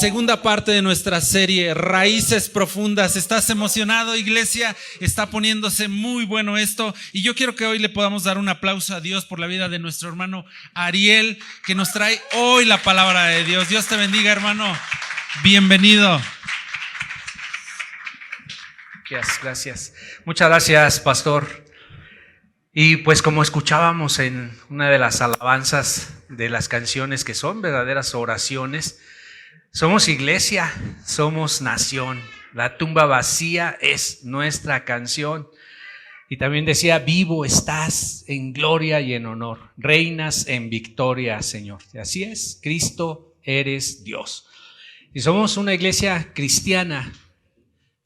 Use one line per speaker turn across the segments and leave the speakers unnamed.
segunda parte de nuestra serie Raíces Profundas. ¿Estás emocionado, iglesia? Está poniéndose muy bueno esto y yo quiero que hoy le podamos dar un aplauso a Dios por la vida de nuestro hermano Ariel, que nos trae hoy la palabra de Dios. Dios te bendiga, hermano. Bienvenido.
Gracias. Muchas gracias, pastor. Y pues como escuchábamos en una de las alabanzas de las canciones que son verdaderas oraciones, somos iglesia, somos nación. La tumba vacía es nuestra canción. Y también decía, vivo estás en gloria y en honor, reinas en victoria, Señor. Y así es, Cristo eres Dios. Y somos una iglesia cristiana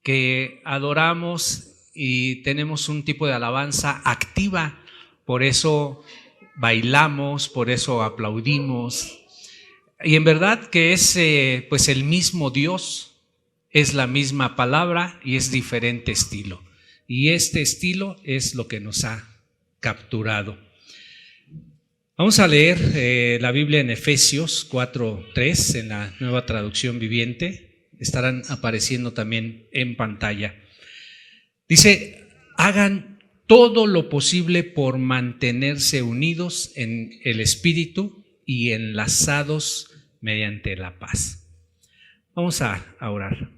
que adoramos y tenemos un tipo de alabanza activa, por eso bailamos, por eso aplaudimos. Y en verdad que es pues el mismo Dios, es la misma palabra y es diferente estilo. Y este estilo es lo que nos ha capturado. Vamos a leer la Biblia en Efesios 4:3 en la Nueva Traducción Viviente. Estarán apareciendo también en pantalla. Dice, hagan todo lo posible por mantenerse unidos en el Espíritu y enlazados mediante la paz. Vamos a orar.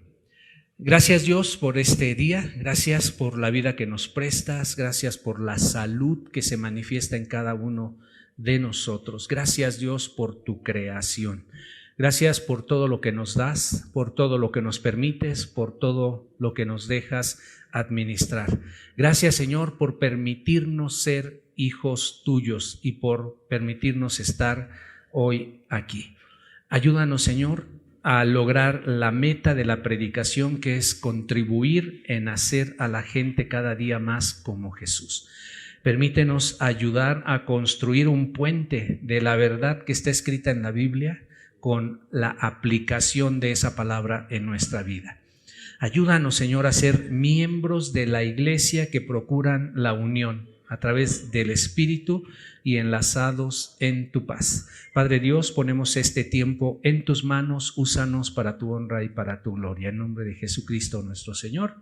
Gracias, Dios, por este día. Gracias por la vida que nos prestas. Gracias por la salud que se manifiesta en cada uno de nosotros. Gracias, Dios, por tu creación. Gracias por todo lo que nos das, por todo lo que nos permites, por todo lo que nos dejas administrar. Gracias, Señor, por permitirnos ser hijos tuyos y por permitirnos estar hoy aquí. Ayúdanos, Señor, a lograr la meta de la predicación, que es contribuir en hacer a la gente cada día más como Jesús. Permítenos ayudar a construir un puente de la verdad que está escrita en la Biblia con la aplicación de esa palabra en nuestra vida. Ayúdanos, Señor, a ser miembros de la iglesia que procuran la unión a través del Espíritu y enlazados en tu paz. Padre Dios, ponemos este tiempo en tus manos, úsanos para tu honra y para tu gloria. En nombre de Jesucristo nuestro Señor.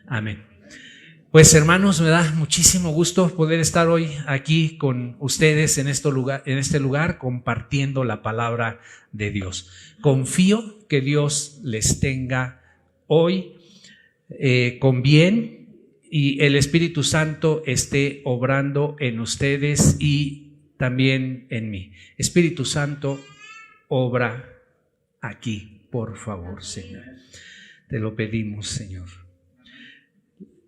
Amén. Pues hermanos, me da muchísimo gusto poder estar hoy aquí con ustedes en este lugar compartiendo la palabra de Dios. Confío que Dios les tenga hoy con bien y el Espíritu Santo esté obrando en ustedes y también en mí. Espíritu Santo, obra aquí, por favor, Señor. Te lo pedimos, Señor.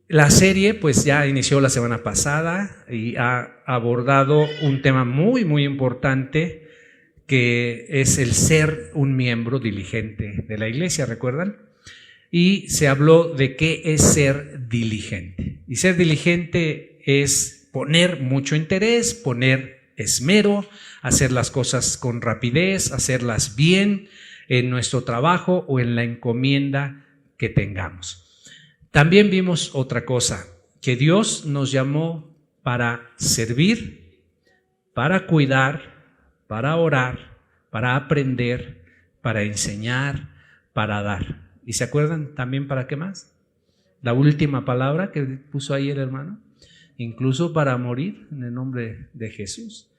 La serie pues ya inició la semana pasada y ha abordado un tema muy, muy importante, que es el ser un miembro diligente de la iglesia, ¿recuerdan? Y se habló de qué es ser diligente. Y ser diligente es poner mucho interés, poner esmero, hacer las cosas con rapidez, hacerlas bien en nuestro trabajo o en la encomienda que tengamos. También vimos otra cosa, que Dios nos llamó para servir, para cuidar, para orar, para aprender, para enseñar, para dar. ¿Y se acuerdan también para qué más? La última palabra que puso ahí el hermano, incluso para morir en el nombre de Jesús.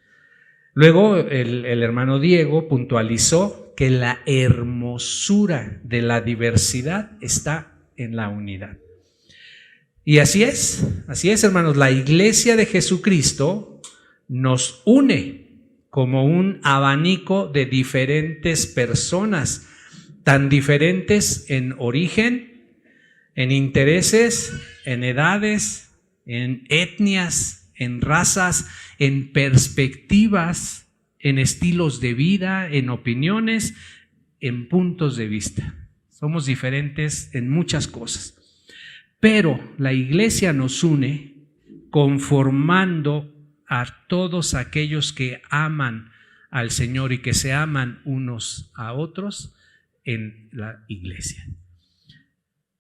Luego el hermano Diego puntualizó que la hermosura de la diversidad está en la unidad. Y así es, hermanos, la iglesia de Jesucristo nos une como un abanico de diferentes personas, tan diferentes en origen, en intereses, en edades, en etnias, en razas, en perspectivas, en estilos de vida, en opiniones, en puntos de vista. Somos diferentes en muchas cosas, pero la iglesia nos une conformando a todos aquellos que aman al Señor y que se aman unos a otros en la iglesia.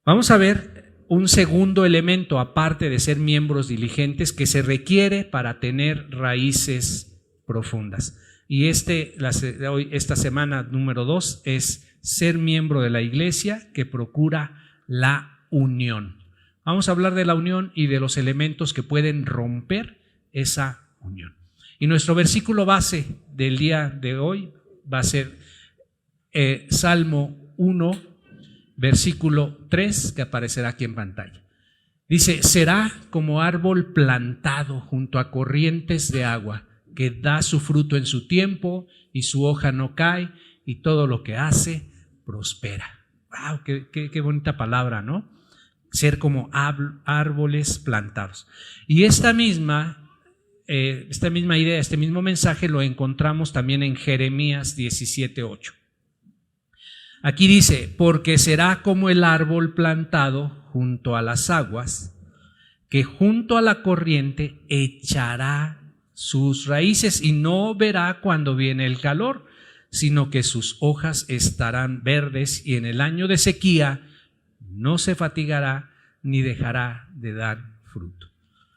Vamos a ver un segundo elemento, aparte de ser miembros diligentes, que se requiere para tener raíces profundas.
Y esta semana número 2 es ser miembro de la iglesia que procura la unión. Vamos a hablar de la unión y de los elementos que pueden romper esa unión. Y nuestro versículo base del día de hoy va a ser Salmo 1, versículo 3, que aparecerá aquí en pantalla. Dice: será como árbol plantado junto a corrientes de agua, que da su fruto en su tiempo y su hoja no cae, y todo lo que hace prospera. ¡Wow! Qué bonita palabra, ¿no? Ser como árboles plantados. Y esta misma idea, este mismo mensaje lo encontramos también en Jeremías 17:8. Aquí dice: porque será como el árbol plantado junto a las aguas, que junto a la corriente echará sus raíces y no verá cuando viene el calor, sino que sus hojas estarán verdes, y en el año de sequía no se fatigará ni dejará de dar fruto.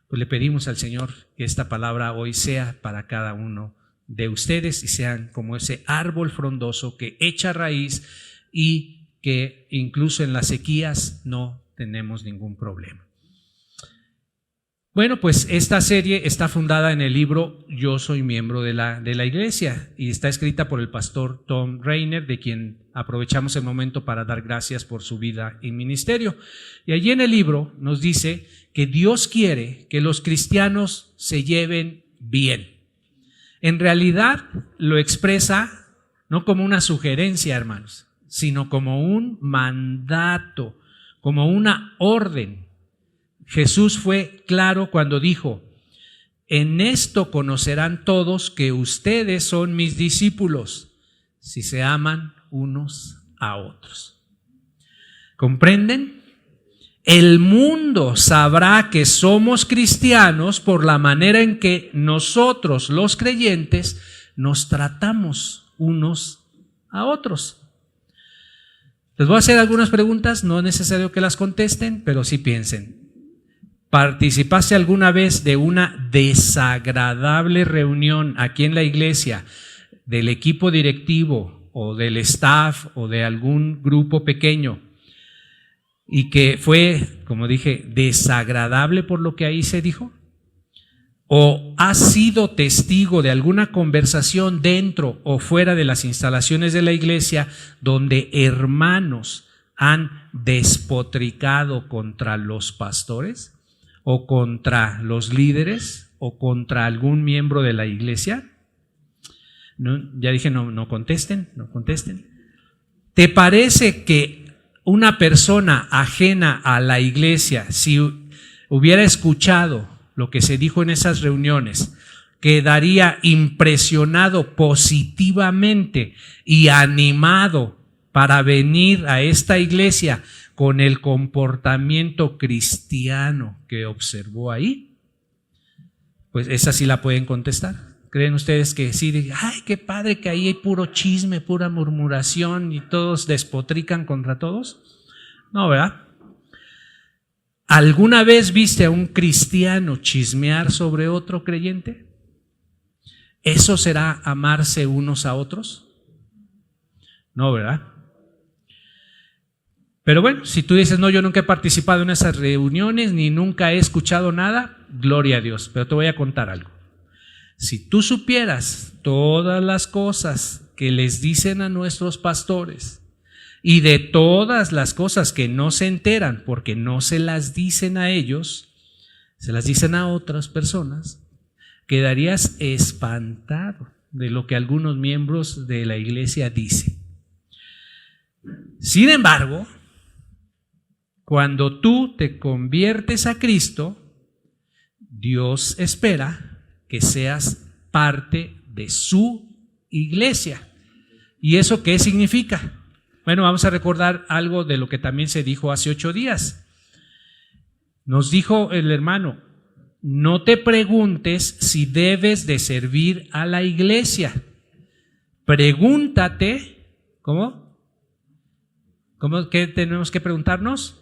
Pues le pedimos al Señor que esta palabra hoy sea para cada uno de ustedes y sean como ese árbol frondoso que echa raíz y que incluso en las sequías no tenemos ningún problema. Bueno, pues esta serie está fundada en el libro Yo soy miembro de la iglesia, y está escrita por el pastor Tom Rainer, de quien aprovechamos el momento para dar gracias por su vida y ministerio. Y allí en el libro nos dice que Dios quiere que los cristianos se lleven bien. En realidad lo expresa no como una sugerencia, hermanos, sino como un mandato, como una orden. Jesús fue claro cuando dijo: en esto conocerán todos que ustedes son mis discípulos, si se aman unos a otros. ¿Comprenden? El mundo sabrá que somos cristianos por la manera en que nosotros, los creyentes, nos tratamos unos a otros. Les voy a hacer algunas preguntas, no es necesario que las contesten, pero sí piensen. ¿Participaste alguna vez de una desagradable reunión aquí en la iglesia del equipo directivo o del staff o de algún grupo pequeño y que fue, como dije, desagradable por lo que ahí se dijo? ¿O has sido testigo de alguna conversación dentro o fuera de las instalaciones de la iglesia donde hermanos han despotricado contra los pastores o contra los líderes o contra algún miembro de la iglesia? No, ya dije, no contesten. ¿Te parece que una persona ajena a la iglesia, si hubiera escuchado lo que se dijo en esas reuniones, quedaría impresionado positivamente y animado para venir a esta iglesia con el comportamiento cristiano que observó ahí? Pues esa sí la pueden contestar. ¿Creen ustedes que sí? Ay, qué padre que ahí hay puro chisme, pura murmuración y todos despotrican contra todos. No, ¿verdad? ¿Alguna vez viste a un cristiano chismear sobre otro creyente? ¿Eso será amarse unos a otros? No, ¿verdad? Pero bueno, si tú dices: no, yo nunca he participado en esas reuniones ni nunca he escuchado nada, gloria a Dios. Pero te voy a contar algo. Si tú supieras todas las cosas que les dicen a nuestros pastores y de todas las cosas que no se enteran porque no se las dicen a ellos, se las dicen a otras personas, quedarías espantado de lo que algunos miembros de la iglesia dicen. Sin embargo, cuando tú te conviertes a Cristo, Dios espera que seas parte de su iglesia. ¿Y eso qué significa? Bueno, vamos a recordar algo de lo que también se dijo hace 8 días. Nos dijo el hermano: no te preguntes si debes de servir a la iglesia. Pregúntate, ¿cómo? ¿Qué tenemos que preguntarnos?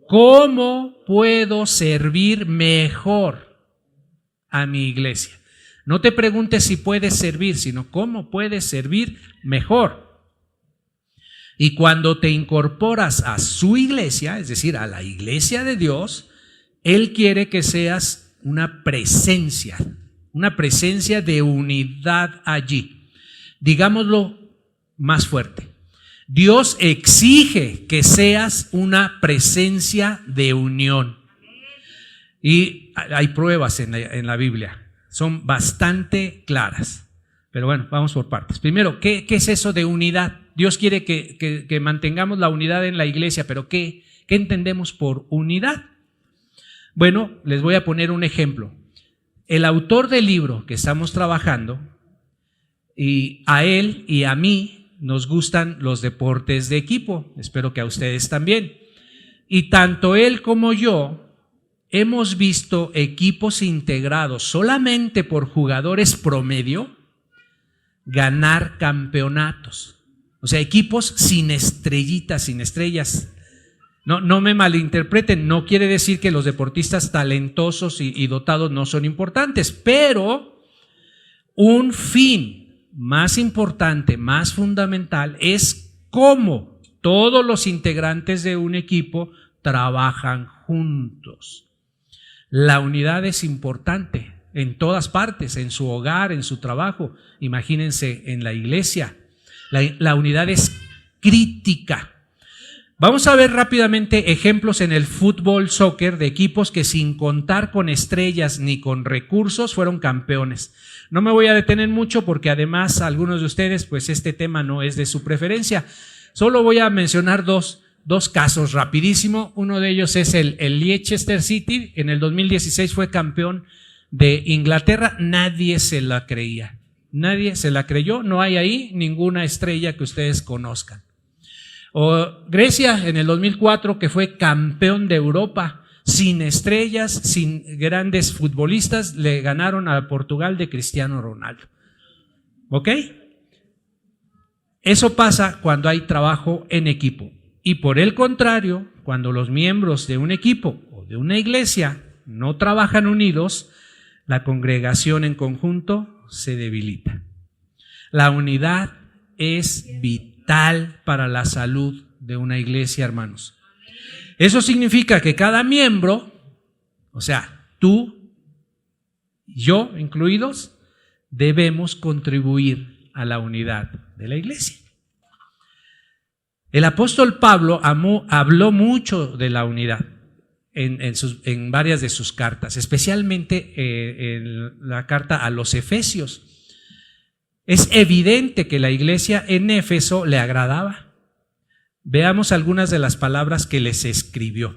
¿Cómo puedo servir mejor a mi iglesia? No te preguntes si puedes servir, sino cómo puedes servir mejor. Y cuando te incorporas a su iglesia, es decir, a la iglesia de Dios, Él quiere que seas una presencia de unidad allí. Digámoslo más fuerte. Dios exige que seas una presencia de unión. Y hay pruebas en la Biblia, son bastante claras. Pero bueno, vamos por partes. Primero, ¿qué es eso de unidad? Dios quiere que mantengamos la unidad en la iglesia, pero ¿qué entendemos por unidad? Bueno, les voy a poner un ejemplo. El autor del libro que estamos trabajando, y a él y a mí nos gustan los deportes de equipo, espero que a ustedes también. Y tanto él como yo hemos visto equipos integrados solamente por jugadores promedio ganar campeonatos. O sea, equipos sin estrellitas, sin estrellas. No me malinterpreten, no quiere decir que los deportistas talentosos y dotados no son importantes, pero un fin más importante, más fundamental, es cómo todos los integrantes de un equipo trabajan juntos. La unidad es importante en todas partes, en su hogar, en su trabajo. Imagínense en la iglesia. La unidad es crítica. Vamos a ver rápidamente ejemplos en el fútbol, soccer, de equipos que sin contar con estrellas ni con recursos fueron campeones. No me voy a detener mucho porque además algunos de ustedes, pues este tema no es de su preferencia. Solo voy a mencionar dos casos rapidísimo. Uno de ellos es el Leicester City. En el 2016 fue campeón de Inglaterra. Nadie se la creía. Nadie se la creyó. No hay ahí ninguna estrella que ustedes conozcan. O Grecia en el 2004, que fue campeón de Europa, sin estrellas, sin grandes futbolistas, le ganaron a Portugal de Cristiano Ronaldo. ¿Ok? Eso pasa cuando hay trabajo en equipo. Y por el contrario, cuando los miembros de un equipo o de una iglesia no trabajan unidos, la congregación en conjunto se debilita. La unidad es vital para la salud de una iglesia, hermanos. Eso significa que cada miembro, o sea, tú, yo incluidos, debemos contribuir a la unidad de la iglesia. El apóstol Pablo habló mucho de la unidad en varias de sus cartas, especialmente en la carta a los Efesios. Es evidente que la iglesia en Éfeso le agradaba. Veamos algunas de las palabras que les escribió.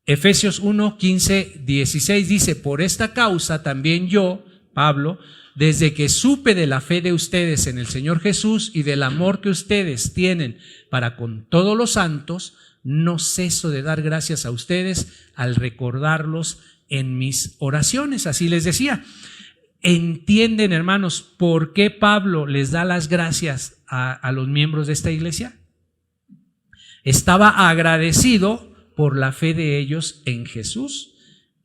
Efesios 1, 15, 16 dice: por esta causa también yo, Pablo, desde que supe de la fe de ustedes en el Señor Jesús y del amor que ustedes tienen para con todos los santos, no ceso de dar gracias a ustedes al recordarlos en mis oraciones. Así les decía. ¿Entienden, hermanos, por qué Pablo les da las gracias a los miembros de esta iglesia? Estaba agradecido por la fe de ellos en Jesús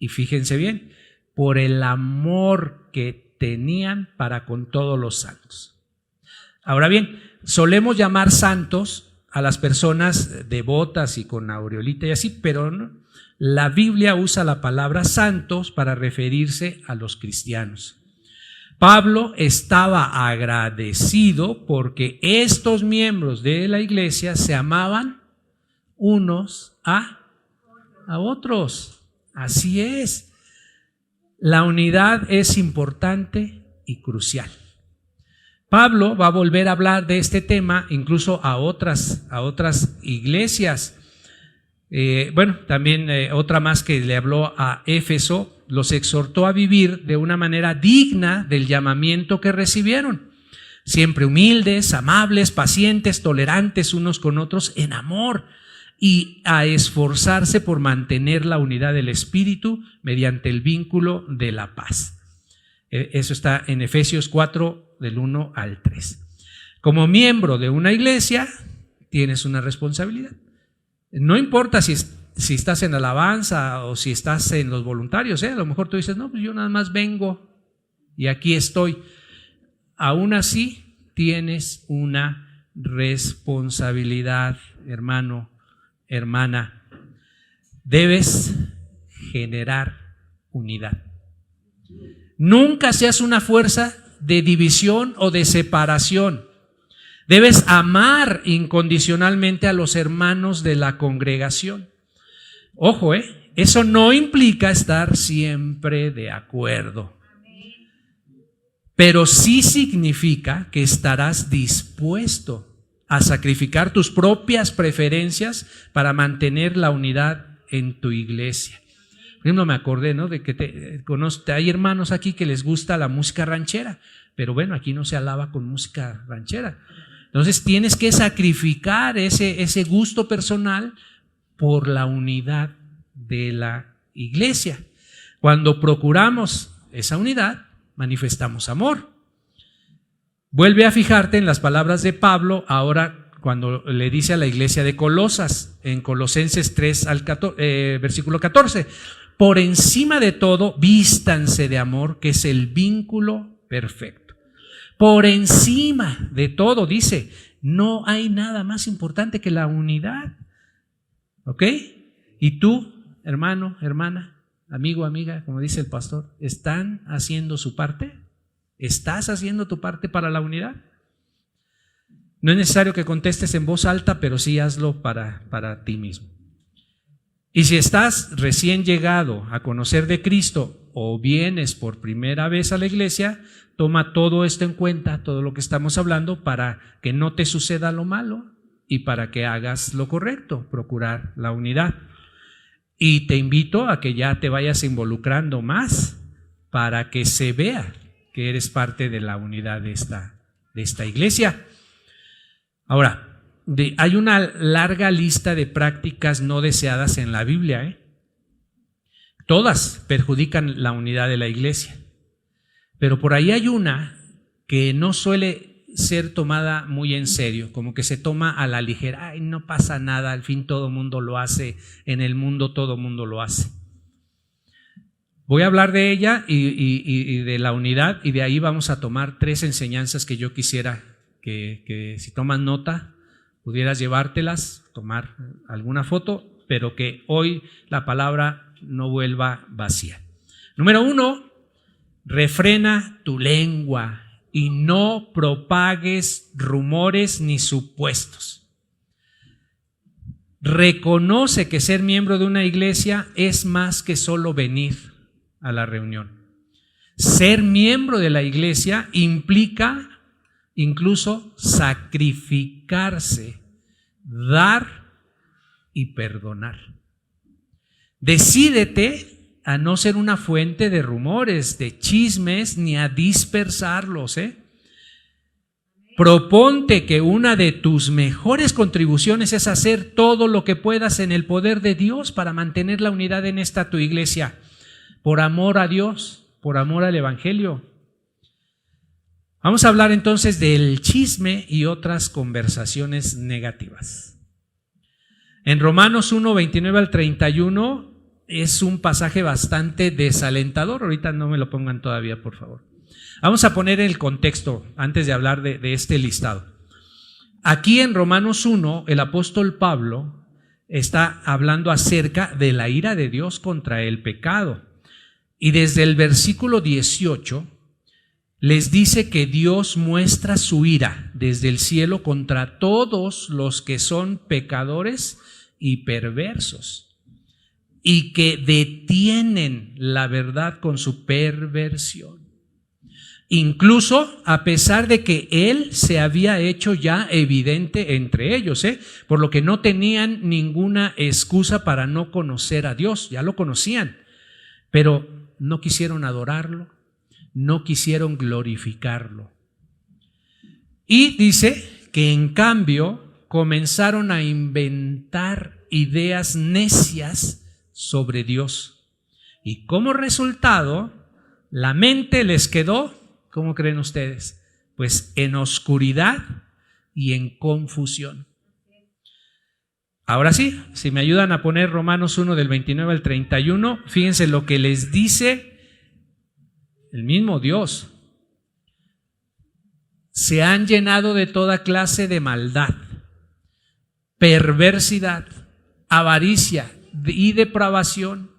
y fíjense bien, por el amor que tenían para con todos los santos. Ahora bien, solemos llamar santos a las personas devotas y con aureolita y así, pero no. La Biblia usa la palabra santos para referirse a los cristianos. Pablo estaba agradecido porque estos miembros de la iglesia se amaban unos a otros. Así es. La unidad es importante y crucial. Pablo va a volver a hablar de este tema incluso a otras iglesias. También otra más que le habló a Éfeso, los exhortó a vivir de una manera digna del llamamiento que recibieron, siempre humildes, amables, pacientes, tolerantes unos con otros en amor, y a esforzarse por mantener la unidad del espíritu mediante el vínculo de la paz. Eso está en Efesios 4 del 1 al 3. Como miembro de una iglesia tienes una responsabilidad. No importa si estás en alabanza o si estás en los voluntarios, a lo mejor tú dices, no, pues yo nada más vengo y aquí estoy. Aún así, tienes una responsabilidad, hermano, hermana. Debes generar unidad. Nunca seas una fuerza de división o de separación. Debes amar incondicionalmente a los hermanos de la congregación. Ojo, eso no implica estar siempre de acuerdo, pero sí significa que estarás dispuesto a sacrificar tus propias preferencias para mantener la unidad en tu iglesia. Por ejemplo, me acordé, ¿no?, de que hay hermanos aquí que les gusta la música ranchera, pero bueno, aquí no se alaba con música ranchera. Entonces tienes que sacrificar ese gusto personal por la unidad de la iglesia. Cuando procuramos esa unidad, manifestamos amor. Vuelve a fijarte en las palabras de Pablo ahora cuando le dice a la iglesia de Colosas, en Colosenses 3 versículo 14, por encima de todo, vístanse de amor, que es el vínculo perfecto. Por encima de todo, dice, no hay nada más importante que la unidad. ¿Ok? Y tú, hermano, hermana, amigo, amiga, como dice el pastor, ¿están haciendo su parte? ¿Estás haciendo tu parte para la unidad? No es necesario que contestes en voz alta, pero sí hazlo para ti mismo. Y si estás recién llegado a conocer de Cristo o vienes por primera vez a la iglesia, toma todo esto en cuenta, todo lo que estamos hablando, para que no te suceda lo malo y para que hagas lo correcto, procurar la unidad. Y te invito a que ya te vayas involucrando más para que se vea que eres parte de la unidad de esta iglesia. Ahora, hay una larga lista de prácticas no deseadas en la Biblia, Todas perjudican la unidad de la iglesia, pero por ahí hay una que no suele ser tomada muy en serio, como que se toma a la ligera. Ay, no pasa nada, al fin todo mundo lo hace, en el mundo todo mundo lo hace. Voy a hablar de ella y de la unidad, y de ahí vamos a tomar 3 enseñanzas que yo quisiera que si tomas nota, pudieras llevártelas, tomar alguna foto, pero que hoy la palabra no vuelva vacía. Número 1, refrena tu lengua y no propagues rumores ni supuestos. Reconoce que ser miembro de una iglesia es más que solo venir a la reunión. Ser miembro de la iglesia implica incluso sacrificarse, dar y perdonar. Decídete a no ser una fuente de rumores, de chismes, ni a dispersarlos. Proponte que una de tus mejores contribuciones es hacer todo lo que puedas en el poder de Dios para mantener la unidad en esta tu iglesia, por amor a Dios, por amor al Evangelio. Vamos a hablar entonces del chisme y otras conversaciones negativas. En Romanos 1, 29 al 31 es un pasaje bastante desalentador. Ahorita no me lo pongan todavía, por favor. Vamos a poner el contexto antes de hablar de este listado. Aquí en Romanos 1, el apóstol Pablo está hablando acerca de la ira de Dios contra el pecado. Y desde el versículo 18 les dice que Dios muestra su ira desde el cielo contra todos los que son pecadores y perversos, y que detienen la verdad con su perversión. Incluso a pesar de que Él se había hecho ya evidente entre ellos, por lo que no tenían ninguna excusa para no conocer a Dios, ya lo conocían, pero no quisieron adorarlo, no quisieron glorificarlo. Y dice que en cambio comenzaron a inventar ideas necias sobre Dios. Y como resultado, la mente les quedó, ¿cómo creen ustedes? Pues en oscuridad y en confusión. Ahora sí, si me ayudan a poner Romanos 1 del 29 al 31, fíjense lo que les dice el mismo Dios, se han llenado de toda clase de maldad, perversidad, avaricia y depravación.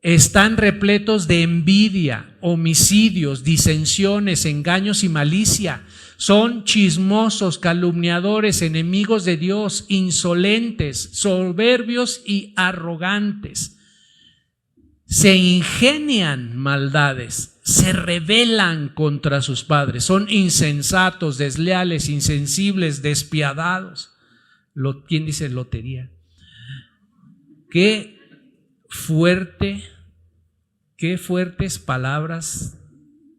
Están repletos de envidia, homicidios, disensiones, engaños y malicia. Son chismosos, calumniadores, enemigos de Dios, insolentes, soberbios y arrogantes. Se ingenian maldades, se rebelan contra sus padres, son insensatos, desleales, insensibles, despiadados. ¿Quién dice lotería? Qué fuertes palabras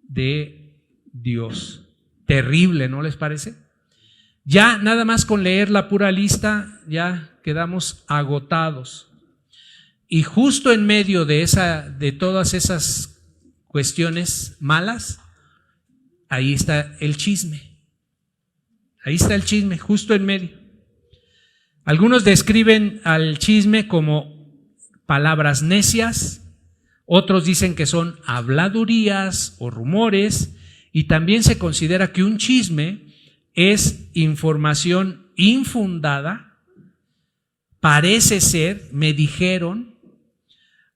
de Dios. Terrible, ¿no les parece? Ya nada más con leer la pura lista ya quedamos agotados. Y justo en medio de todas esas cuestiones malas, ahí está el chisme. Ahí está el chisme, justo en medio. Algunos describen al chisme como palabras necias, otros dicen que son habladurías o rumores, y también se considera que un chisme es información infundada, parece ser, me dijeron,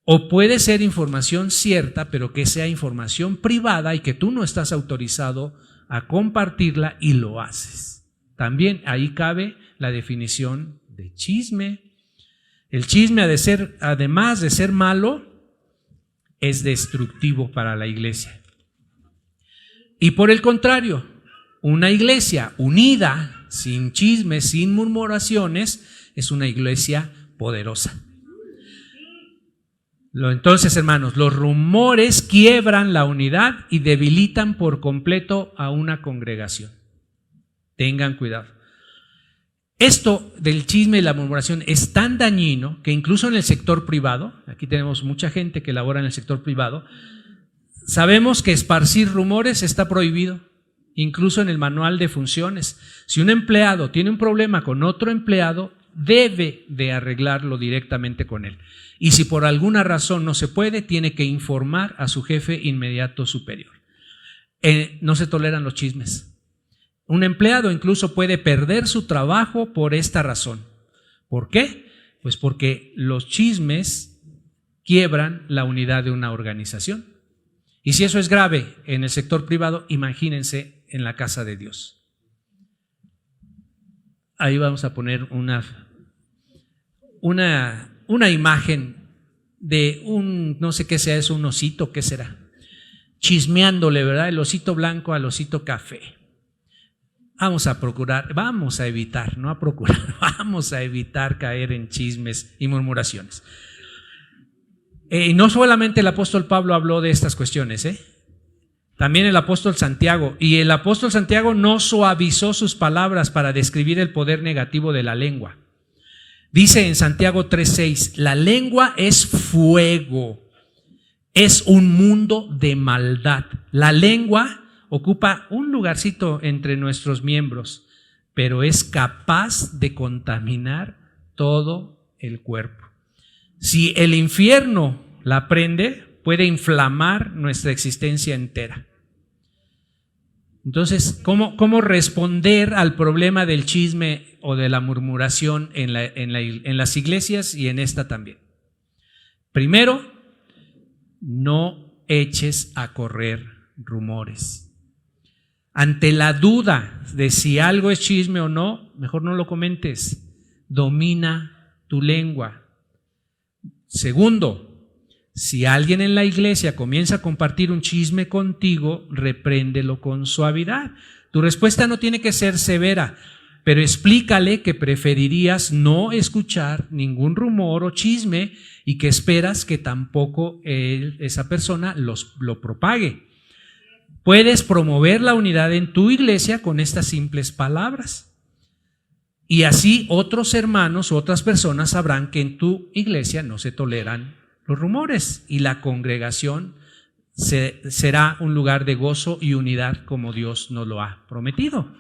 o puede ser información cierta, pero que sea información privada y que tú no estás autorizado a compartirla y lo haces. También ahí cabe la definición de chisme. El chisme, además de ser malo, es destructivo para la iglesia. Y por el contrario, una iglesia unida, sin chismes, sin murmuraciones, es una iglesia poderosa. Entonces, hermanos, los rumores quiebran la unidad y debilitan por completo a una congregación. Tengan cuidado. Esto del chisme y la murmuración es tan dañino que incluso en el sector privado, aquí tenemos mucha gente que labora en el sector privado, sabemos que esparcir rumores está prohibido, incluso en el manual de funciones. Si un empleado tiene un problema con otro empleado, debe de arreglarlo directamente con él. Y si por alguna razón no se puede, tiene que informar a su jefe inmediato superior. No se toleran los chismes. Un empleado incluso puede perder su trabajo por esta razón. ¿Por qué? Pues porque los chismes quiebran la unidad de una organización. Y si eso es grave en el sector privado, imagínense en la casa de Dios. Ahí vamos a poner una imagen de no sé qué sea eso, un osito, ¿qué será? Chismeándole, ¿verdad? El osito blanco al osito café. Vamos a evitar caer en chismes y murmuraciones. Y no solamente el apóstol Pablo habló de estas cuestiones, también el apóstol Santiago. Y el apóstol Santiago no suavizó sus palabras para describir el poder negativo de la lengua. Dice en Santiago 3:6, la lengua es fuego, es un mundo de maldad. La lengua ocupa un lugarcito entre nuestros miembros, pero es capaz de contaminar todo el cuerpo. Si el infierno la prende, puede inflamar nuestra existencia entera. Entonces, ¿cómo responder al problema del chisme o de la murmuración en las iglesias y en esta también? Primero, no eches a correr rumores. Ante la duda de si algo es chisme o no, mejor no lo comentes. Domina tu lengua. Segundo, si alguien en la iglesia comienza a compartir un chisme contigo, repréndelo con suavidad. Tu respuesta no tiene que ser severa, pero explícale que preferirías no escuchar ningún rumor o chisme y que esperas que tampoco esa persona lo propague. Puedes promover la unidad en tu iglesia con estas simples palabras. Y así otros hermanos u otras personas sabrán que en tu iglesia no se toleran los rumores y la congregación será un lugar de gozo y unidad como Dios nos lo ha prometido.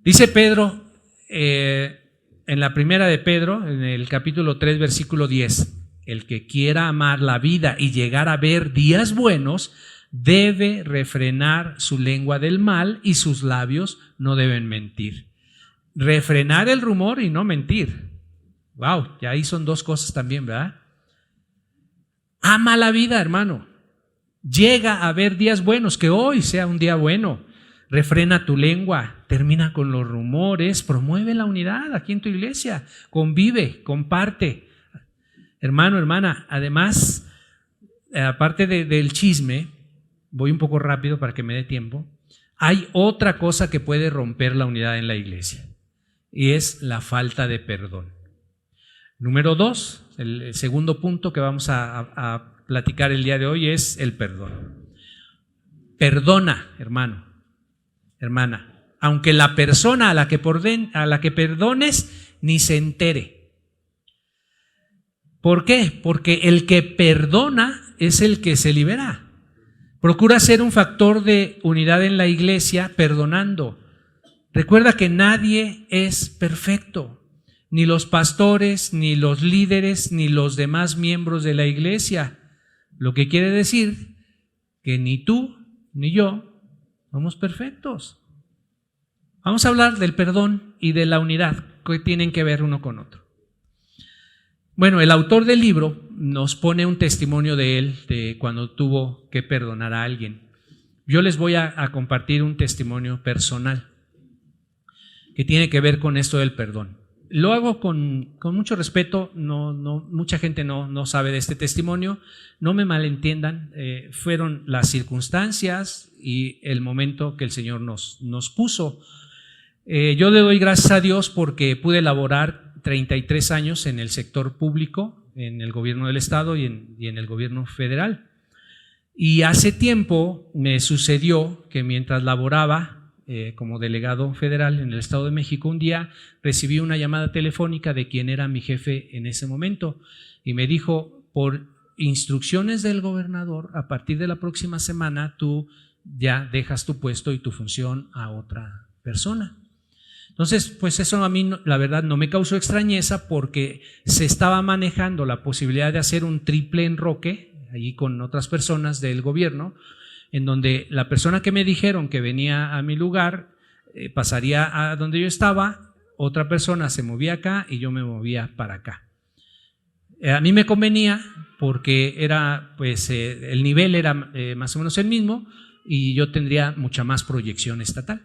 Dice Pedro en la primera de Pedro, en el capítulo 3, versículo 10, el que quiera amar la vida y llegar a ver días buenos, debe refrenar su lengua del mal y sus labios no deben mentir. Refrenar el rumor y no mentir. Wow, ya ahí son dos cosas también, ¿verdad? Ama la vida, hermano. Llega a haber días buenos, que hoy sea un día bueno. Refrena tu lengua, termina con los rumores, promueve la unidad aquí en tu iglesia, convive, comparte. Hermano, hermana, además, aparte del chisme, voy un poco rápido para que me dé tiempo, hay otra cosa que puede romper la unidad en la iglesia y es la falta de perdón. Número 2, el segundo punto que vamos a platicar el día de hoy es el perdón. Perdona, hermano, hermana, aunque la persona a la que perdones ni se entere. ¿Por qué? Porque el que perdona es el que se libera. Procura ser un factor de unidad en la iglesia perdonando. Recuerda que nadie es perfecto. Ni los pastores, ni los líderes, ni los demás miembros de la iglesia. Lo que quiere decir que ni tú ni yo somos perfectos. Vamos a hablar del perdón y de la unidad que tienen que ver uno con otro. Bueno, el autor del libro nos pone un testimonio de él, de cuando tuvo que perdonar a alguien. Yo les voy a compartir un testimonio personal que tiene que ver con esto del perdón. Lo hago con mucho respeto, mucha gente no sabe de este testimonio, no me malentiendan, fueron las circunstancias y el momento que el Señor nos puso. Yo le doy gracias a Dios porque pude laborar 33 años en el sector público, en el gobierno del estado y en el gobierno federal. Y hace tiempo me sucedió que mientras laboraba como delegado federal en el Estado de México, un día recibí una llamada telefónica de quien era mi jefe en ese momento y me dijo: por instrucciones del gobernador, a partir de la próxima semana tú ya dejas tu puesto y tu función a otra persona. Entonces, pues eso a mí la verdad no me causó extrañeza porque se estaba manejando la posibilidad de hacer un triple enroque allí con otras personas del gobierno, en donde la persona que me dijeron que venía a mi lugar pasaría a donde yo estaba, otra persona se movía acá y yo me movía para acá. A mí me convenía porque era, pues, el nivel era más o menos el mismo y yo tendría mucha más proyección estatal.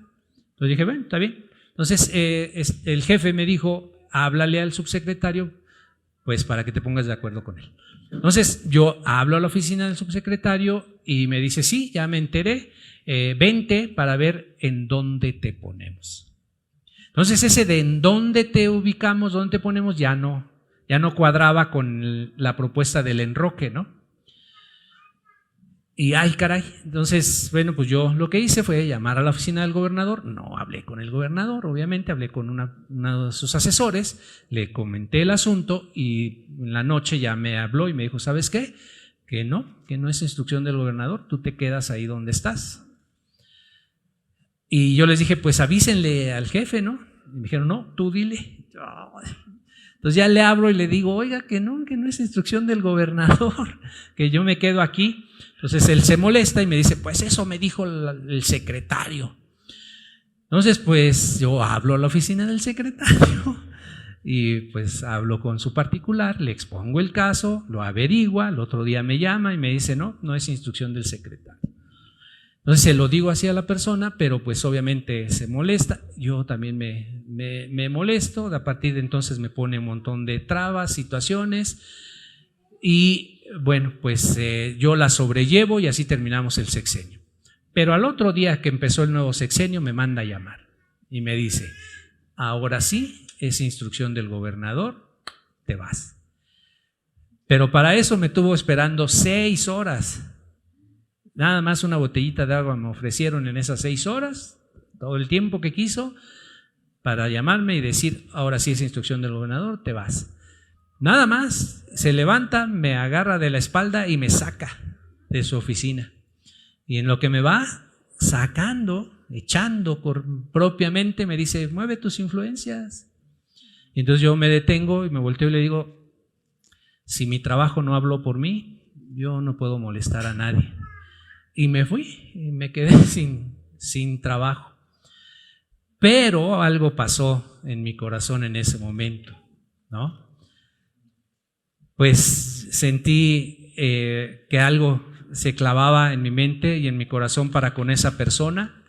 Entonces dije, bueno, está bien. Entonces el jefe me dijo: háblale al subsecretario, pues, para que te pongas de acuerdo con él. Entonces yo hablo a la oficina del subsecretario y me dice: sí, ya me enteré, vente para ver en dónde te ponemos. Entonces ese de en dónde te ubicamos, dónde te ponemos, ya no cuadraba con la propuesta del enroque, ¿no? Y ay, caray, entonces, bueno, pues yo lo que hice fue llamar a la oficina del gobernador. No hablé con el gobernador, obviamente, hablé con uno de sus asesores, le comenté el asunto y en la noche ya me habló y me dijo: ¿sabes qué? Que no es instrucción del gobernador, tú te quedas ahí donde estás. Y yo les dije: pues avísenle al jefe, ¿no? Y me dijeron: no, tú dile. Entonces ya le hablo y le digo: oiga, que no es instrucción del gobernador, que yo me quedo aquí. Entonces él se molesta y me dice: pues eso me dijo el secretario. Entonces pues yo hablo a la oficina del secretario y pues hablo con su particular, le expongo el caso, lo averigua, el otro día me llama y me dice: no es instrucción del secretario. Entonces se lo digo así a la persona, pero pues obviamente se molesta, yo también me molesto, a partir de entonces me pone un montón de trabas, situaciones y bueno, pues yo la sobrellevo y así terminamos el sexenio. Pero al otro día que empezó el nuevo sexenio me manda a llamar y me dice: ahora sí, es instrucción del gobernador, te vas. Pero para eso me tuvo esperando 6 horas. Nada más una botellita de agua me ofrecieron en esas 6 horas, todo el tiempo que quiso, para llamarme y decir: ahora sí es instrucción del gobernador, te vas. Nada más, se levanta, me agarra de la espalda y me saca de su oficina. Y en lo que me va sacando, echando propiamente, me dice: mueve tus influencias. Y entonces yo me detengo y me volteo y le digo: si mi trabajo no habló por mí, yo no puedo molestar a nadie. y me fui, y me quedé sin trabajo. Pero algo pasó en mi corazón en ese momento, ¿no? Pues sentí que algo se clavaba en mi mente y en mi corazón para con esa persona.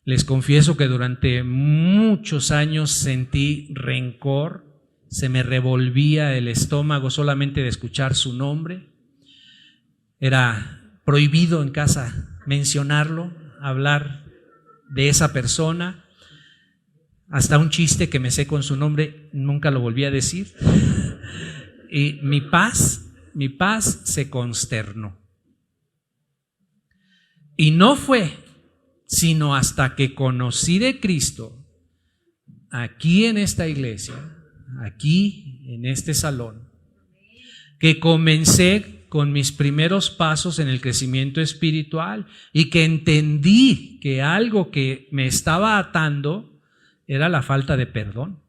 Les confieso que durante muchos años sentí rencor, se me revolvía el estómago solamente de escuchar su nombre. Era prohibido en casa mencionarlo, hablar de esa persona. Hasta un chiste que me sé con su nombre, nunca lo volví a decir. Y mi paz se consternó. Y no fue sino hasta que conocí de Cristo, aquí en esta iglesia, aquí en este salón, que comencé con mis primeros pasos en el crecimiento espiritual y que entendí que algo que me estaba atando era la falta de perdón,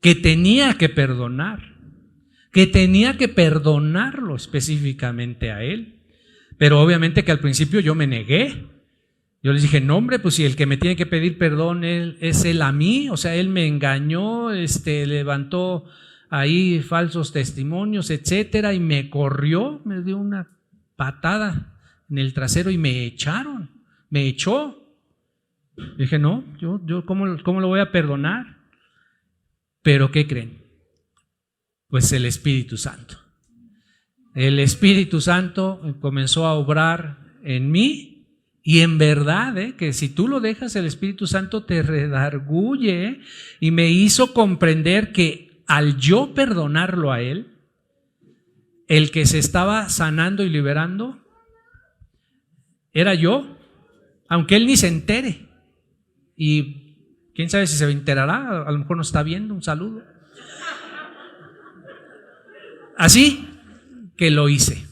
que tenía que perdonar, que tenía que perdonarlo específicamente a él. Pero obviamente que al principio yo me negué. Yo les dije, no hombre, pues si el que me tiene que pedir perdón es él a mí, o sea, él me engañó, levantó ahí falsos testimonios, etcétera, y me corrió, me dio una patada en el trasero y me echaron, me echó. Dije, no, yo ¿cómo lo voy a perdonar? Pero ¿qué creen? Pues el Espíritu Santo. El Espíritu Santo comenzó a obrar en mí. Y en verdad, que si tú lo dejas, el Espíritu Santo te redarguye, y me hizo comprender que al yo perdonarlo a él, el que se estaba sanando y liberando era yo, aunque él ni se entere. Y quién sabe si se enterará, a lo mejor nos está viendo, un saludo. Así que lo hice,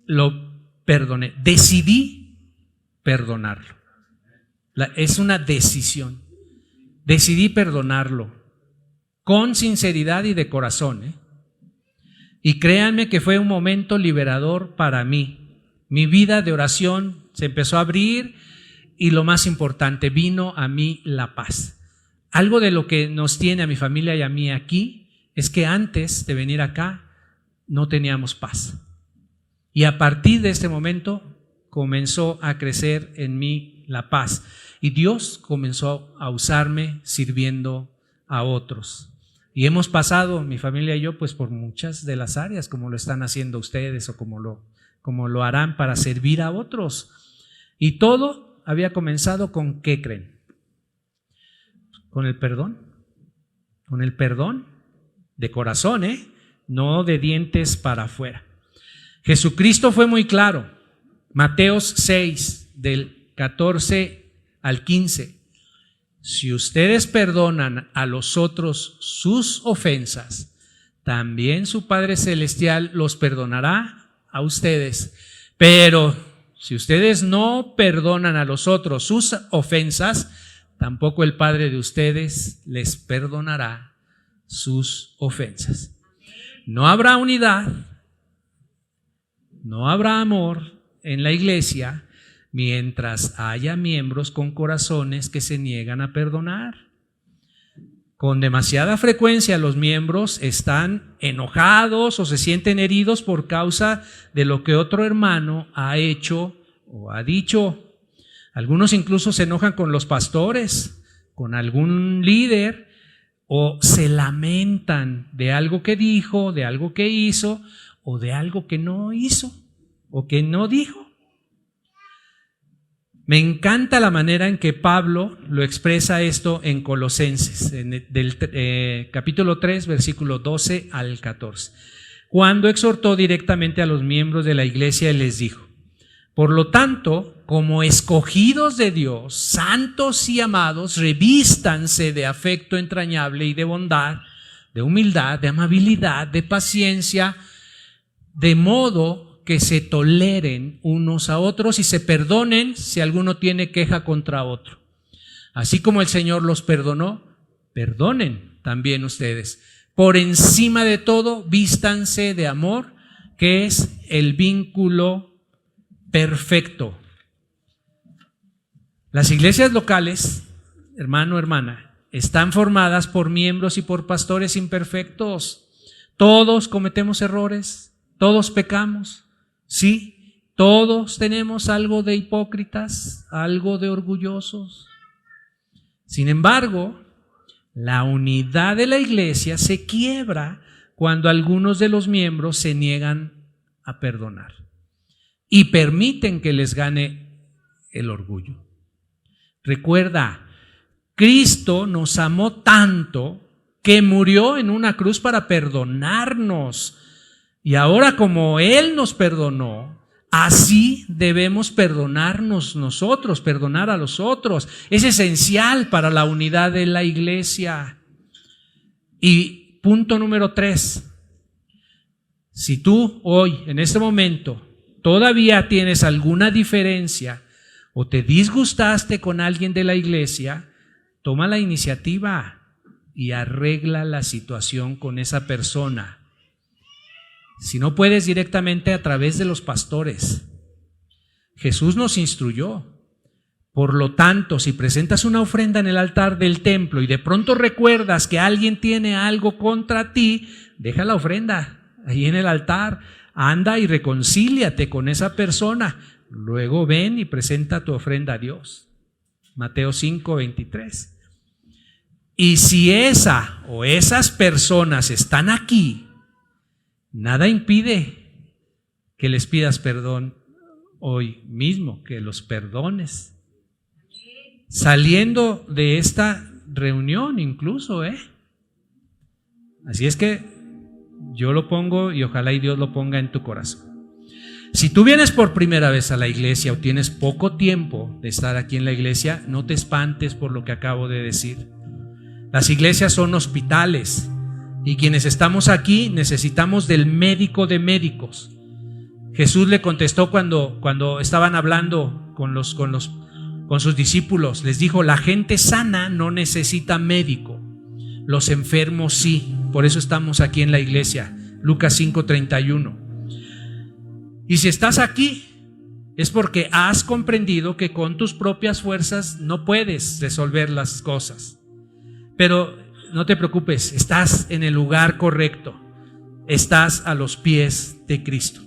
lo perdoné, decidí perdonarlo. Es una decisión. Decidí perdonarlo con sinceridad y de corazón. Y créanme que fue un momento liberador para mí. Mi vida de oración se empezó a abrir y lo más importante, vino a mí la paz. Algo de lo que nos tiene a mi familia y a mí aquí es que antes de venir acá no teníamos paz. Y a partir de este momento comenzó a crecer en mí la paz y Dios comenzó a usarme sirviendo a otros. Y hemos pasado, mi familia y yo, pues por muchas de las áreas, como lo están haciendo ustedes o como lo harán para servir a otros. Y todo había comenzado con, ¿qué creen? Con el perdón. Con el perdón de corazón, no de dientes para afuera. Jesucristo fue muy claro. Mateos 6, del 14 al 15. Si ustedes perdonan a los otros sus ofensas, también su Padre Celestial los perdonará a ustedes. Pero si ustedes no perdonan a los otros sus ofensas, tampoco el Padre de ustedes les perdonará sus ofensas. No habrá unidad, no habrá amor en la iglesia mientras haya miembros con corazones que se niegan a perdonar. Con demasiada frecuencia los miembros están enojados o se sienten heridos por causa de lo que otro hermano ha hecho o ha dicho. Algunos incluso se enojan con los pastores, con algún líder, o se lamentan de algo que dijo, de algo que hizo o de algo que no hizo o que no dijo. Me encanta la manera en que Pablo lo expresa esto en Colosenses, del capítulo 3, versículo 12 al 14, cuando exhortó directamente a los miembros de la iglesia y les dijo: por lo tanto, como escogidos de Dios, santos y amados, revístanse de afecto entrañable y de bondad, de humildad, de amabilidad, de paciencia, de modo que se toleren unos a otros y se perdonen si alguno tiene queja contra otro. Así como el Señor los perdonó, perdonen también ustedes. Por encima de todo, vístanse de amor, que es el vínculo perfecto. Las iglesias locales, hermano, hermana, están formadas por miembros y por pastores imperfectos. Todos cometemos errores, todos pecamos, sí, todos tenemos algo de hipócritas, algo de orgullosos. Sin embargo, la unidad de la iglesia se quiebra cuando algunos de los miembros se niegan a perdonar y permiten que les gane el orgullo. Recuerda, Cristo nos amó tanto que murió en una cruz para perdonarnos. Y ahora, como Él nos perdonó, así debemos perdonarnos nosotros, perdonar a los otros. Es esencial para la unidad de la iglesia. Y punto número 3. Si tú hoy, en este momento, todavía tienes alguna diferencia o te disgustaste con alguien de la iglesia, toma la iniciativa y arregla la situación con esa persona. Si no puedes, directamente a través de los pastores. Jesús nos instruyó. Por lo tanto, si presentas una ofrenda en el altar del templo y de pronto recuerdas que alguien tiene algo contra ti, deja la ofrenda ahí en el altar, anda y reconcíliate con esa persona. Luego ven y presenta tu ofrenda a Dios. Mateo 5:23. Y si esa o esas personas están aquí, nada impide que les pidas perdón hoy mismo, que los perdones. Saliendo de esta reunión incluso, Así es que yo lo pongo y ojalá y Dios lo ponga en tu corazón. Si tú vienes por primera vez a la iglesia o tienes poco tiempo de estar aquí en la iglesia, no te espantes por lo que acabo de decir. Las iglesias son hospitales y quienes estamos aquí necesitamos del médico de médicos. Jesús le contestó cuando estaban hablando con sus discípulos, les dijo: la gente sana no necesita médico, los enfermos sí. Por eso estamos aquí en la iglesia. Lucas 5:31. Y si estás aquí, es porque has comprendido que con tus propias fuerzas no puedes resolver las cosas. Pero no te preocupes, estás en el lugar correcto. Estás a los pies de Cristo.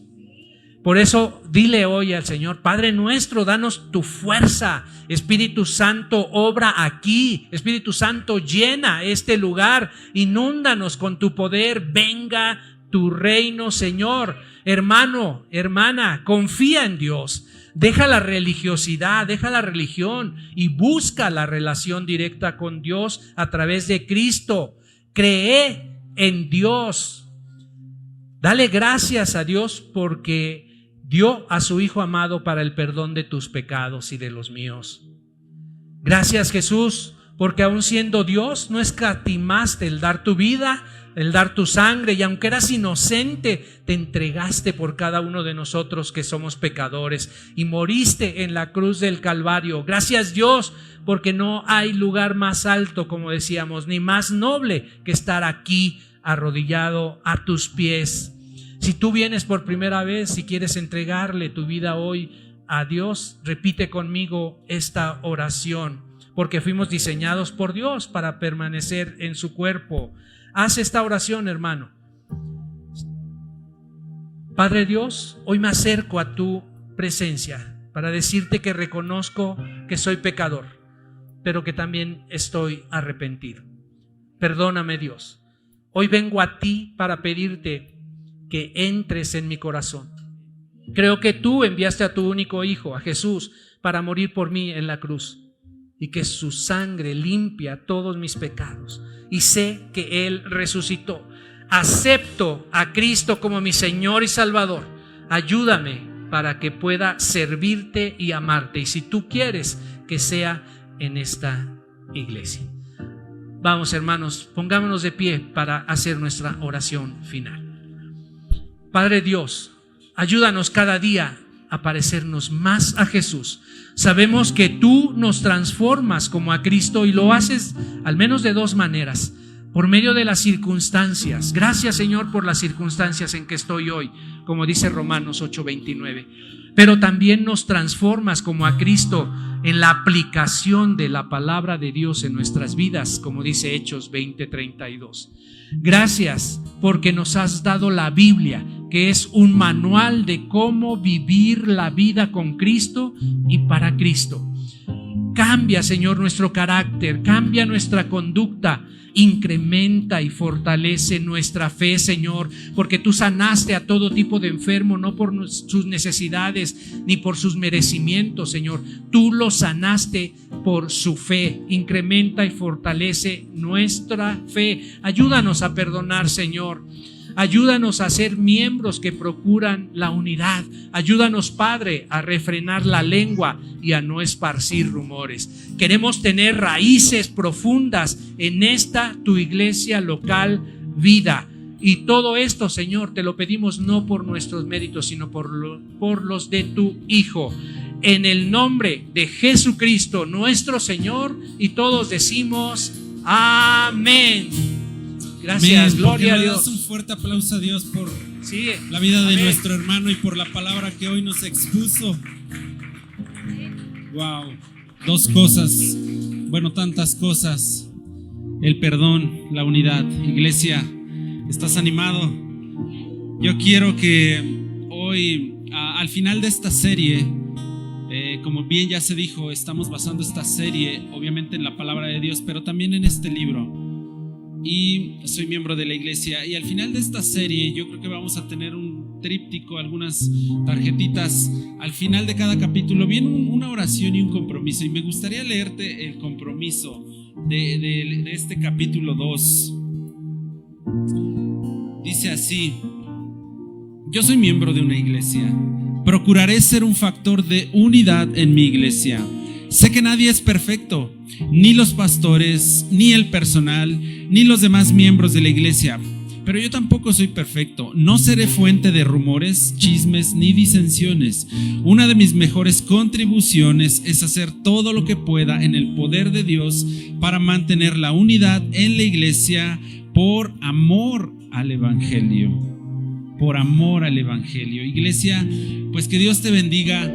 Por eso dile hoy al Señor: Padre nuestro, danos tu fuerza. Espíritu Santo, obra aquí. Espíritu Santo, llena este lugar. Inúndanos con tu poder. Venga tu reino, Señor. Hermano, hermana, confía en Dios. Deja la religiosidad, deja la religión y busca la relación directa con Dios a través de Cristo. Cree en Dios. Dale gracias a Dios porque dio a su Hijo amado para el perdón de tus pecados y de los míos. Gracias, Jesús, porque aun siendo Dios no escatimaste el dar tu vida, el dar tu sangre, y aunque eras inocente, te entregaste por cada uno de nosotros que somos pecadores y moriste en la cruz del Calvario. Gracias, Dios, porque no hay lugar más alto, como decíamos, ni más noble que estar aquí arrodillado a tus pies. Si tú vienes por primera vez y quieres entregarle tu vida hoy a Dios, repite conmigo esta oración, porque fuimos diseñados por Dios para permanecer en su cuerpo. Haz esta oración, hermano. Padre Dios, hoy me acerco a tu presencia para decirte que reconozco que soy pecador, pero que también estoy arrepentido. Perdóname, Dios. Hoy vengo a ti para pedirte que entres en mi corazón. Creo que tú enviaste a tu único Hijo, a Jesús, para morir por mí en la cruz, y que su sangre limpia todos mis pecados, y sé que Él resucitó. Acepto a Cristo como mi Señor y Salvador. Ayúdame para que pueda servirte y amarte, y si tú quieres, que sea en esta iglesia. Vamos, hermanos, pongámonos de pie para hacer nuestra oración final. Padre Dios, ayúdanos cada día a parecernos más a Jesús. Sabemos que tú nos transformas como a Cristo y lo haces al menos de dos maneras: por medio de las circunstancias. Gracias, Señor, por las circunstancias en que estoy hoy, como dice Romanos 8:29. pero también nos transformas como a Cristo en la aplicación de la palabra de Dios en nuestras vidas, como dice Hechos 20:32. Gracias porque nos has dado la Biblia, que es un manual de cómo vivir la vida con Cristo y para Cristo. Cambia, Señor, nuestro carácter, cambia nuestra conducta, incrementa y fortalece nuestra fe, Señor, porque tú sanaste a todo tipo de enfermo, no por sus necesidades ni por sus merecimientos, Señor. Tú lo sanaste por su fe. Incrementa y fortalece nuestra fe. Ayúdanos a perdonar, Señor. Ayúdanos a ser miembros que procuran la unidad. Ayúdanos, Padre, a refrenar la lengua y a no esparcir rumores. Queremos tener raíces profundas en esta tu iglesia local Vida. Y todo esto, Señor, te lo pedimos no por nuestros méritos, sino por los de tu Hijo. En el nombre de Jesucristo, nuestro Señor, y todos decimos amén. Gracias,
Amén.
gloria a
Le
Dios.
das un fuerte aplauso a Dios por
Sí,
la vida de
amén.
nuestro hermano y por la palabra que hoy nos expuso. Wow. Dos cosas, bueno, tantas cosas. El perdón, la unidad. Iglesia, ¿estás animado? Yo quiero que hoy, al final de esta serie, como bien ya se dijo, estamos basando esta serie obviamente en la palabra de Dios, pero también en este libro. Y soy miembro de la iglesia, y al final de esta serie yo creo que vamos a tener un tríptico, algunas tarjetitas. Al final de cada capítulo viene una oración y un compromiso, y me gustaría leerte el compromiso de este capítulo 2. Dice así: yo soy miembro de una iglesia, procuraré ser un factor de unidad en mi iglesia. Sé que nadie es perfecto, ni los pastores, ni el personal, ni los demás miembros de la iglesia, pero yo tampoco soy perfecto. No seré fuente de rumores, chismes, ni disensiones. Una de mis mejores contribuciones es hacer todo lo que pueda en el poder de Dios para mantener la unidad en la iglesia por amor al Evangelio. Por amor al Evangelio. Iglesia, pues que Dios te bendiga.